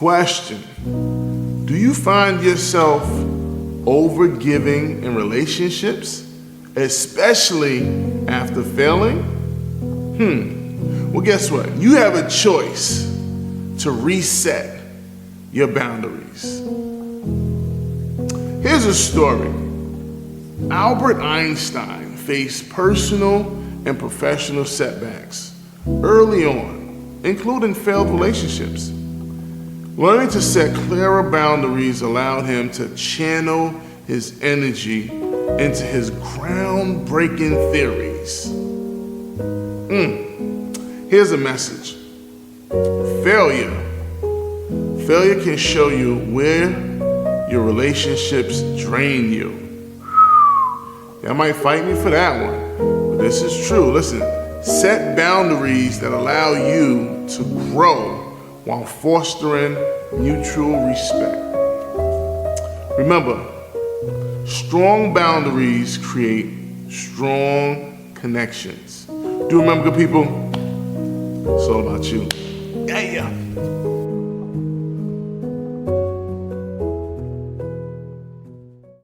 Question: do you find yourself overgiving in relationships, especially after failing? Well, guess what? You have a choice to reset your boundaries. Here's a story. Albert Einstein faced personal and professional setbacks early on, including failed relationships. Learning to set clearer boundaries allowed him to channel his energy into his groundbreaking theories. Here's a message. Failure can show you where your relationships drain you. Y'all might fight me for that one, but this is true. Listen, set boundaries that allow you to grow while fostering mutual respect. Remember, strong boundaries create strong connections. Do remember, good people, it's all about you. Yeah.